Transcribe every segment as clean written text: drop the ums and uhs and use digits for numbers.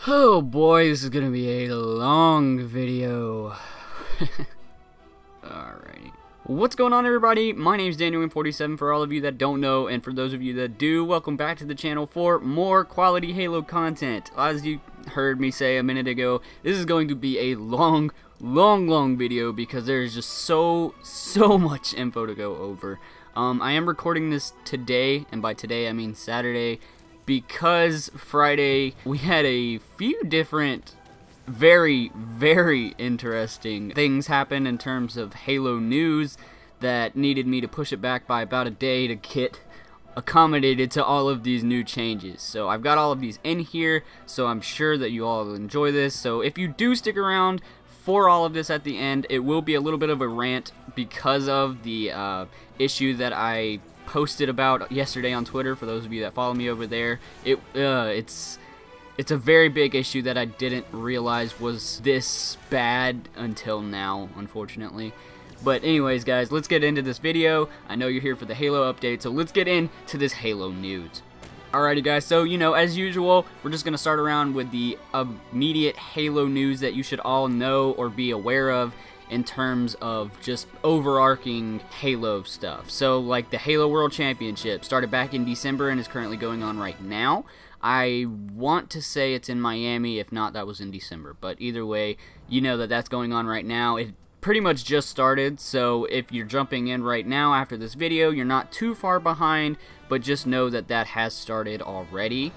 Oh boy, this is gonna be a long video. Alrighty. What's going on, everybody? My name's Daniel47 for all of you that don't know, and for those of you that do, welcome back to the channel for more quality Halo content. As you heard me say a minute ago, this is going to be a long video because there's just so much info to go over. I am recording this today, and by today I mean Saturday, because Friday we had a few different very interesting things happen in terms of Halo news that needed me to push it back by about a day to get accommodated to all of these new changes. So I've got all of these in here, so I'm sure that you all will enjoy this. So if you do stick around for all of this at the end, it will be a little bit of a rant because of the issue that I posted about yesterday on Twitter. For those of you that follow me over there, it's a very big issue that I didn't realize was this bad until now, unfortunately. But anyways, guys, let's get into this video. I know you're here for the Halo update, so let's get into this Halo news. Alrighty, guys, so, as usual, we're just going to start around with the immediate Halo news that you should all know or be aware of in terms of just overarching Halo stuff. So, like, the Halo World Championship started back in December and is currently going on right now. I want to say it's in Miami. If not, that was in December. But either way, you know that that's going on right now. It pretty much just started, so if you're jumping in right now after this video, you're not too far behind, but just know that that has started already.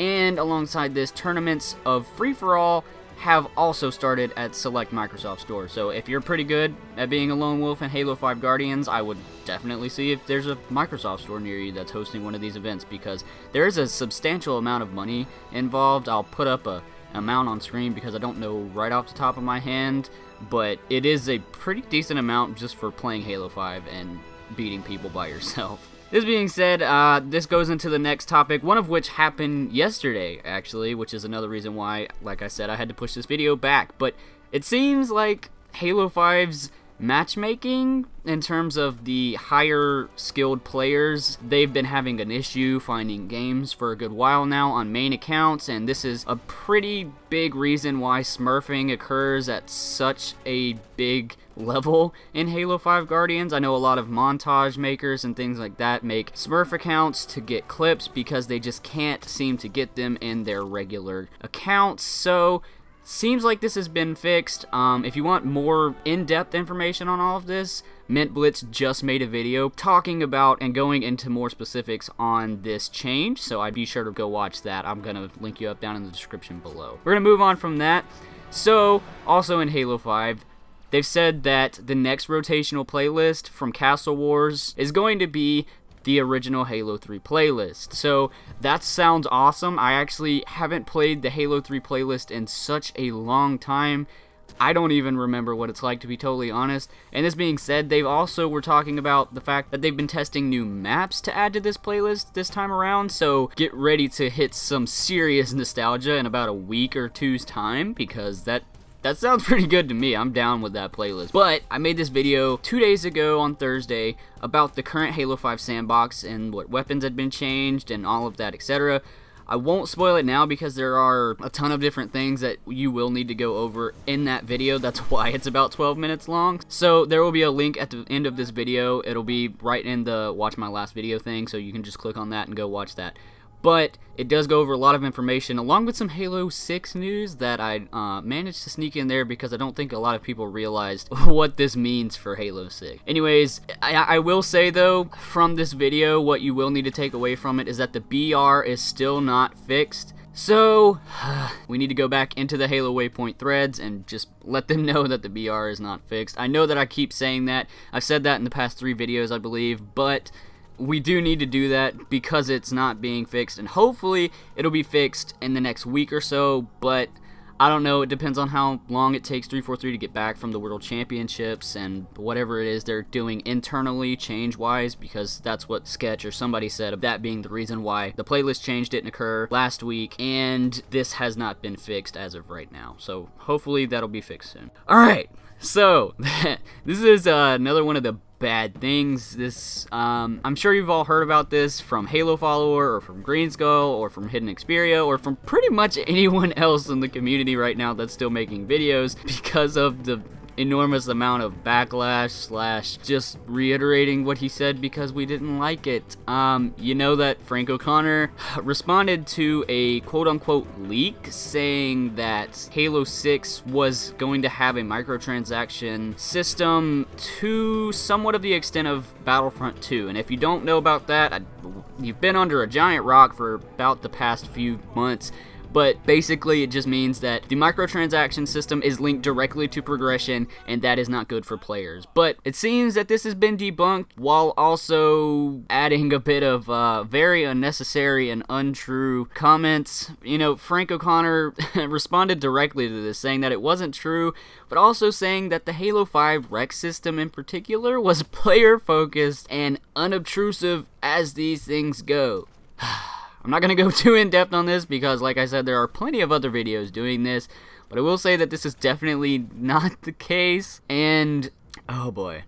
And alongside this, tournaments of free-for-all have also started at select Microsoft stores. So if you're pretty good at being a lone wolf in Halo 5 Guardians, I would definitely see if there's a Microsoft store near you that's hosting one of these events, because there is a substantial amount of money involved. I'll put up a amount on screen because I don't know right off the top of my hand, but it is a pretty decent amount just for playing Halo 5 and beating people by yourself. This being said, this goes into the next topic, one of which happened yesterday, actually, which is another reason why, like I said, I had to push this video back. But it seems like Halo 5's matchmaking, in terms of the higher skilled players, they've been having an issue finding games for a good while now on main accounts, and this is a pretty big reason why smurfing occurs at such a big level in Halo 5 Guardians. I know a lot of montage makers and things like that make smurf accounts to get clips because they just can't seem to get them in their regular accounts. So seems like this has been fixed. If you want more in-depth information on all of this, Mint Blitz just made a video talking about and going into more specifics on this change, so I'd be sure to go watch that. I'm going to link you up down in the description below. We're going to move on from that. So, also in Halo 5, they've said that the next rotational playlist from Castle Wars is going to be the original Halo 3 playlist. So that sounds awesome. I actually haven't played the Halo 3 playlist in such a long time. I don't even remember what it's like, to be totally honest. And this being said, they've also were talking about the fact that they've been testing new maps to add to this playlist this time around. So get ready to hit some serious nostalgia in about a week or two's time, because that sounds pretty good to me. I'm down with that playlist. But I made this video 2 days ago on Thursday about the current Halo 5 sandbox and what weapons had been changed and all of that, etc. I won't spoil it now because there are a ton of different things that you will need to go over in that video. That's why it's about 12 minutes long. So there will be a link at the end of this video. It'll be right in the watch my last video thing, so you can just click on that and go watch that. But it does go over a lot of information, along with some Halo 6 news that I managed to sneak in there because I don't think a lot of people realized what this means for Halo 6. Anyways, I will say, though, from this video, what you will need to take away from it is that the BR is still not fixed. So, we need to go back into the Halo Waypoint threads and just let them know that the BR is not fixed. I know that I keep saying that. I've said that in the past 3 videos, I believe, but we do need to do that because it's not being fixed, and hopefully it'll be fixed in the next week or so, but I don't know. It depends on how long it takes 343 to get back from the World Championships and whatever it is they're doing internally change-wise, because that's what Sketch or somebody said, that being the reason why the playlist change didn't occur last week, and this has not been fixed as of right now, so hopefully that'll be fixed soon. Alright, so this is another one of the bad things. This, I'm sure you've all heard about this from Halo Follower, or from Green Skull, or from Hidden Xperia, or from pretty much anyone else in the community right now that's still making videos, because of the enormous amount of backlash slash just reiterating what he said because we didn't like it. You know that Frank O'Connor responded to a quote-unquote leak saying that Halo 6 was going to have a microtransaction system to somewhat of the extent of Battlefront 2. And if you don't know about that, you've been under a giant rock for about the past few months. But basically, it just means that the microtransaction system is linked directly to progression, and that is not good for players. But it seems that this has been debunked, while also adding a bit of very unnecessary and untrue comments. You know, Frank O'Connor responded directly to this, saying that it wasn't true, but also saying that the Halo 5 rec system in particular was player-focused and unobtrusive as these things go. I'm not going to go too in-depth on this because, like I said, there are plenty of other videos doing this, but I will say that this is definitely not the case, and oh boy.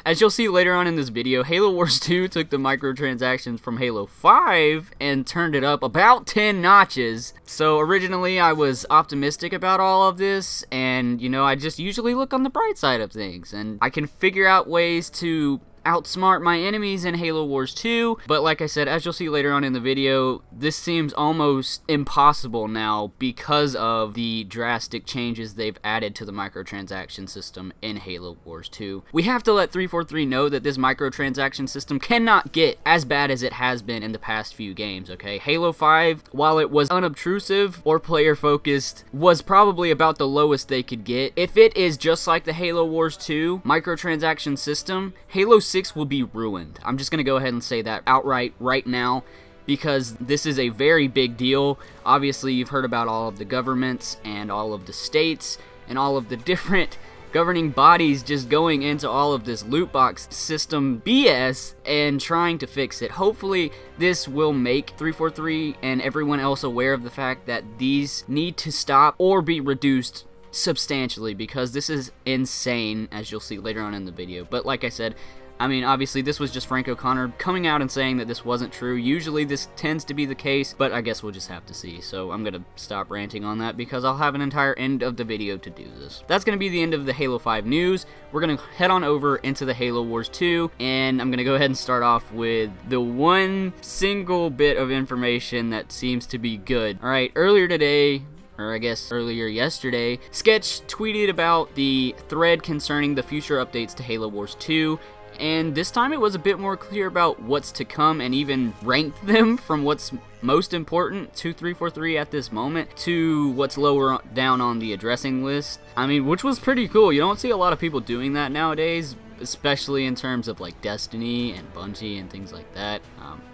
As you'll see later on in this video, Halo Wars 2 took the microtransactions from Halo 5 and turned it up about 10 notches. So originally I was optimistic about all of this, and you know, I just usually look on the bright side of things, and I can figure out ways to outsmart my enemies in Halo Wars 2, but like I said, as you'll see later on in the video, this seems almost impossible now because of the drastic changes they've added to the microtransaction system in Halo Wars 2. We have to let 343 know that this microtransaction system cannot get as bad as it has been in the past few games, okay? Halo 5, while it was unobtrusive or player focused, was probably about the lowest they could get. If it is just like the Halo Wars 2 microtransaction system, Halo 6 will be ruined. I'm just going to go ahead and say that outright right now, because this is a very big deal. Obviously, you've heard about all of the governments and all of the states and all of the different governing bodies just going into all of this loot box system BS and trying to fix it. Hopefully, this will make 343 and everyone else aware of the fact that these need to stop or be reduced substantially, because this is insane, as you'll see later on in the video. But like I said, I mean, obviously, this was just Frank O'Connor coming out and saying that this wasn't true. Usually, this tends to be the case, but I guess we'll just have to see. So I'm going to stop ranting on that because I'll have an entire end of the video to do this. That's going to be the end of the Halo 5 news. We're going to head on over into the Halo Wars 2, and I'm going to go ahead and start off with the one single bit of information that seems to be good. Alright, earlier today, or I guess earlier yesterday, Sketch tweeted about the thread concerning the future updates to Halo Wars 2, and this time it was a bit more clear about what's to come and even ranked them from what's most important to 343 at this moment to what's lower down on the addressing list. I mean, which was pretty cool. You don't see a lot of people doing that nowadays, especially in terms of like Destiny and Bungie and things like that.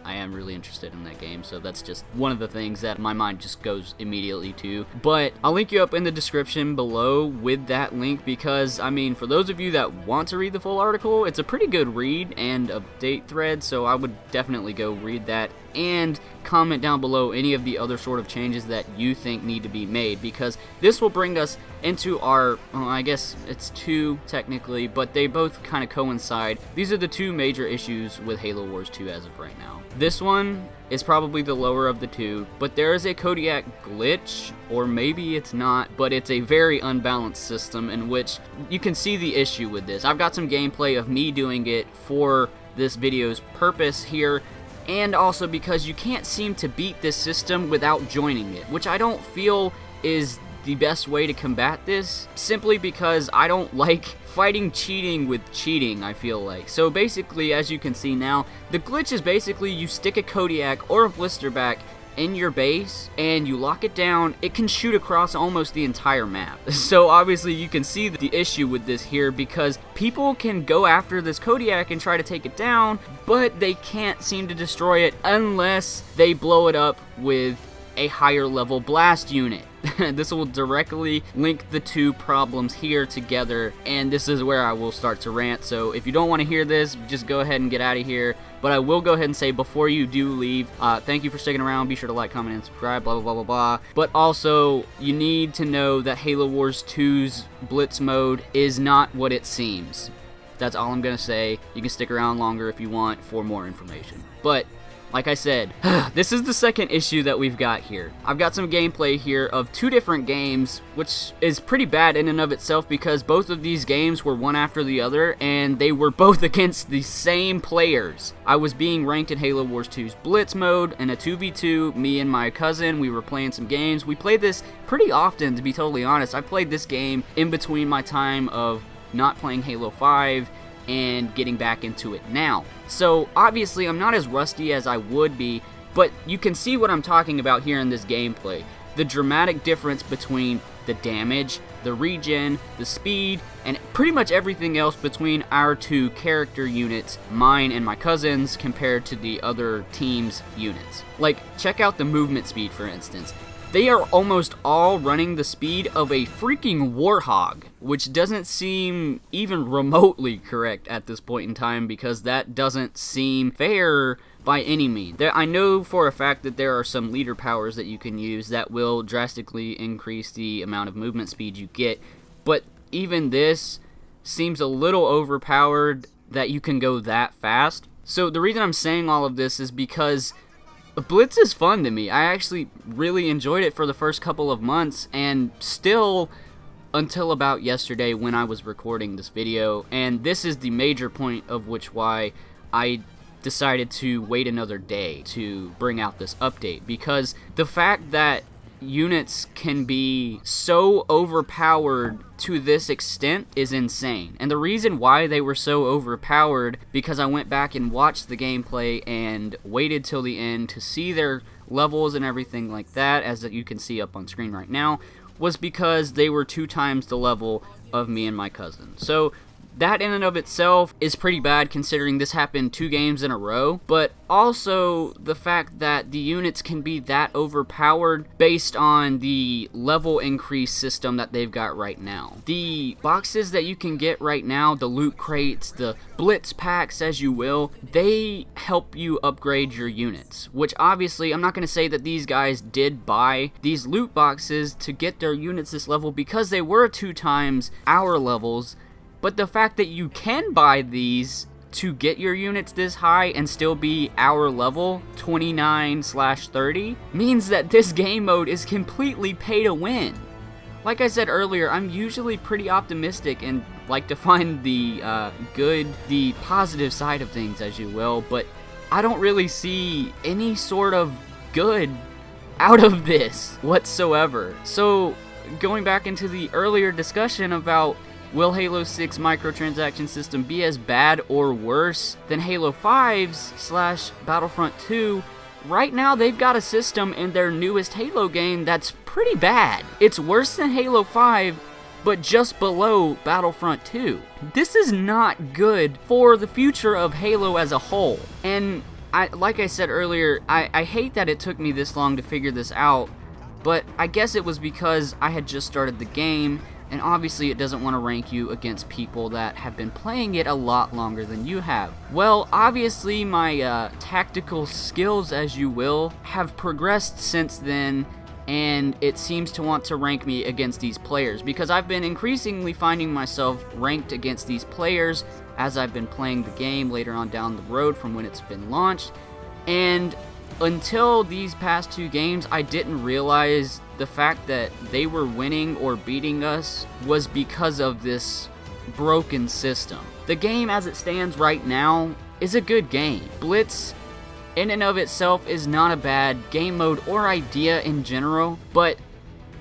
I am really interested in that game, so that's just one of the things that my mind just goes immediately to. But I'll link you up in the description below with that link, because I mean, for those of you that want to read the full article, it's a pretty good read and update thread, so I would definitely go read that and comment down below any of the other sort of changes that you think need to be made, because this will bring us into our, well, I guess it's two technically, but they both kind of coincide. These are the two major issues with Halo Wars 2 as of right now. This one is probably the lower of the two, but there is a Kodiak glitch, or maybe it's not, but it's a very unbalanced system in which you can see the issue with this. I've got some gameplay of me doing it for this video's purpose here, and also because you can't seem to beat this system without joining it, which I don't feel is the best way to combat this, simply because I don't like fighting cheating with cheating, I feel like. So basically, as you can see now, the glitch is basically you stick a Kodiak or a blisterback in your base and you lock it down. It can shoot across almost the entire map. So obviously you can see the issue with this here, because people can go after this Kodiak and try to take it down, but they can't seem to destroy it unless they blow it up with a higher level blast unit. This will directly link the two problems here together, and this is where I will start to rant. So if you don't want to hear this, just go ahead and get out of here. But I will go ahead and say, before you do leave, thank you for sticking around. Be sure to like, comment, and subscribe, blah, blah, blah, blah, blah. But also, you need to know that Halo Wars 2's Blitz mode is not what it seems. That's all I'm gonna say. You can stick around longer if you want for more information. But like I said, this is the second issue that we've got here. I've got some gameplay here of 2 different games, which is pretty bad in and of itself because both of these games were one after the other, and they were both against the same players. I was being ranked in Halo Wars 2's Blitz mode in a 2v2, me and my cousin. We were playing some games. We played this pretty often, to be totally honest. I played this game in between my time of not playing Halo 5 and getting back into it now. So obviously I'm not as rusty as I would be, but you can see what I'm talking about here in this gameplay. The dramatic difference between the damage, the regen, the speed, and pretty much everything else between our 2 character units, mine and my cousin's, compared to the other team's units. Like, check out the movement speed, for instance. They are almost all running the speed of a freaking warthog, which doesn't seem even remotely correct at this point in time because that doesn't seem fair by any means. I know for a fact that there are some leader powers that you can use that will drastically increase the amount of movement speed you get, but even this seems a little overpowered that you can go that fast. So the reason I'm saying all of this is because Blitz is fun to me. I actually really enjoyed it for the first couple of months, and still until about yesterday when I was recording this video. And this is the major point of which why I decided to wait another day to bring out this update, because the fact that units can be so overpowered to this extent is insane. And the reason why they were so overpowered, because I went back and watched the gameplay and waited till the end to see their levels and everything like that, as you can see up on screen right now, was because they were 2 times the level of me and my cousin. So that in and of itself is pretty bad considering this happened 2 games in a row, but also the fact that the units can be that overpowered based on the level increase system that they've got right now. The boxes that you can get right now, the loot crates, the blitz packs as you will, they help you upgrade your units, which obviously I'm not going to say that these guys did buy these loot boxes to get their units this level because they were 2 times our levels. But the fact that you can buy these to get your units this high and still be our level, 29/30, means that this game mode is completely pay to win. Like I said earlier, I'm usually pretty optimistic and like to find the the positive side of things, as you will, but I don't really see any sort of good out of this whatsoever. So, going back into the earlier discussion about will Halo 6 microtransaction system be as bad or worse than Halo 5's / Battlefront 2? Right now, they've got a system in their newest Halo game that's pretty bad. It's worse than Halo 5, but just below Battlefront 2. This is not good for the future of Halo as a whole. And like I said earlier, I hate that it took me this long to figure this out, but I guess it was because I had just started the game, and obviously it doesn't want to rank you against people that have been playing it a lot longer than you have. Well, obviously my tactical skills, as you will, have progressed since then, and it seems to want to rank me against these players, because I've been increasingly finding myself ranked against these players as I've been playing the game later on down the road from when it's been launched. And until these past 2 games, I didn't realize the fact that they were winning or beating us was because of this broken system. The game as it stands right now is a good game. Blitz in and of itself is not a bad game mode or idea in general, but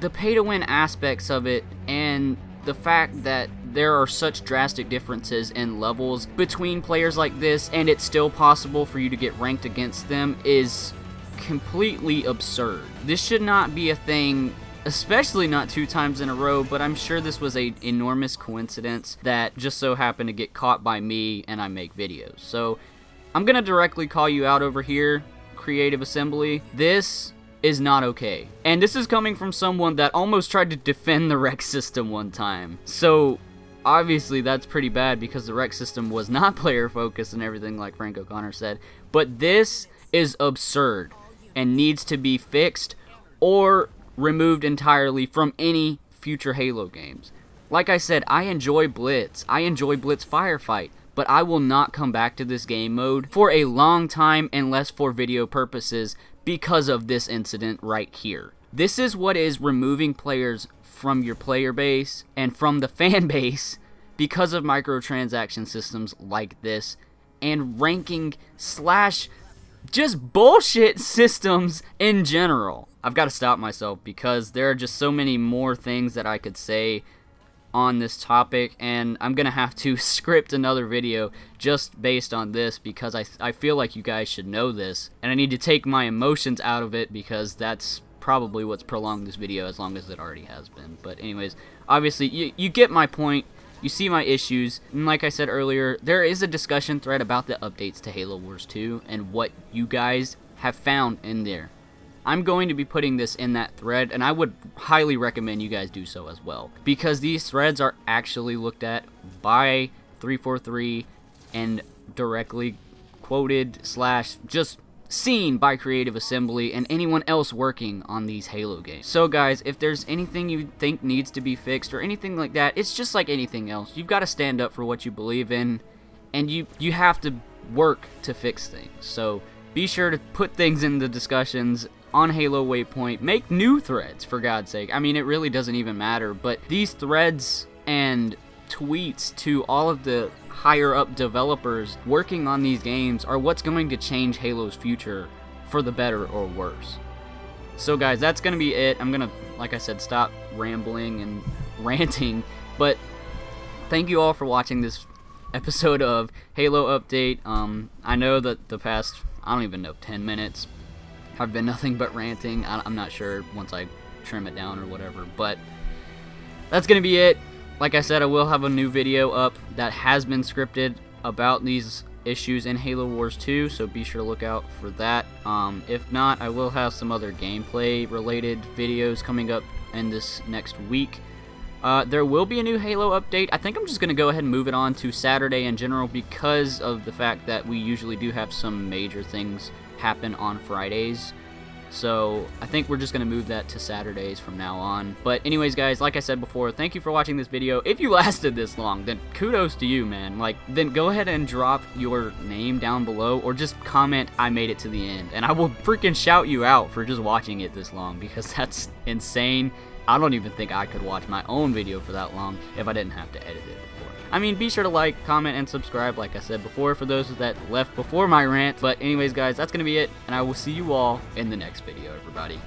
the pay-to-win aspects of it and the fact that there are such drastic differences in levels between players like this, and it's still possible for you to get ranked against them, is completely absurd. This should not be a thing, especially not 2 times in a row, but I'm sure this was an enormous coincidence that just so happened to get caught by me and I make videos. So I'm gonna directly call you out over here, Creative Assembly. This is not okay. And this is coming from someone that almost tried to defend the rec system one time. So obviously that's pretty bad because the rec system was not player focused and everything like Frank O'Connor said. But this is absurd and needs to be fixed or removed entirely from any future Halo games. Like I said, I enjoy Blitz. I enjoy Blitz Firefight. But I will not come back to this game mode for a long time unless for video purposes because of this incident right here. This is what is removing players from your player base and from the fan base because of microtransaction systems like this and ranking slash just bullshit systems in general. I've got to stop myself because there are just so many more things that I could say on this topic, and I'm gonna have to script another video just based on this because I feel like you guys should know this, and I need to take my emotions out of it because that's probably what's prolonged this video as long as it already has been. But anyways, obviously you get my point, you see my issues, and like I said earlier, there is a discussion thread about the updates to Halo Wars 2 and what you guys have found in there. I'm going to be putting this in that thread, and I would highly recommend you guys do so as well, because these threads are actually looked at by 343 and directly quoted slash just seen by Creative Assembly and anyone else working on these Halo games. So guys, if there's anything you think needs to be fixed or anything like that, it's just like anything else. You've got to stand up for what you believe in, and you have to work to fix things. So be sure to put things in the discussions on Halo Waypoint. Make new threads, for God's sake. I mean, it really doesn't even matter, but these threads and tweets to all of the higher up developers working on these games are what's going to change Halo's future for the better or worse. So guys, that's going to be it. I'm going to, like I said, stop rambling and ranting, but thank you all for watching this episode of Halo Update. I know that the past, I don't even know, 10 minutes have been nothing but ranting. I'm not sure once I trim it down or whatever, but that's going to be it. Like I said, I will have a new video up that has been scripted about these issues in Halo Wars 2, so be sure to look out for that. If not, I will have some other gameplay related videos coming up in this next week. There will be a new Halo update. I think I'm just going to go ahead and move it on to Saturday in general because of the fact that we usually do have some major things happen on Fridays. So I think we're just going to move that to Saturdays from now on. But anyways, guys, like I said before, thank you for watching this video. If you lasted this long, then kudos to you, man. Like, then go ahead and drop your name down below or just comment, I made it to the end. And I will freaking shout you out for just watching it this long because that's insane. I don't even think I could watch my own video for that long if I didn't have to edit it before. I mean, be sure to like, comment, and subscribe, like I said before, for those that left before my rant. But anyways, guys, that's going to be it, and I will see you all in the next video, everybody.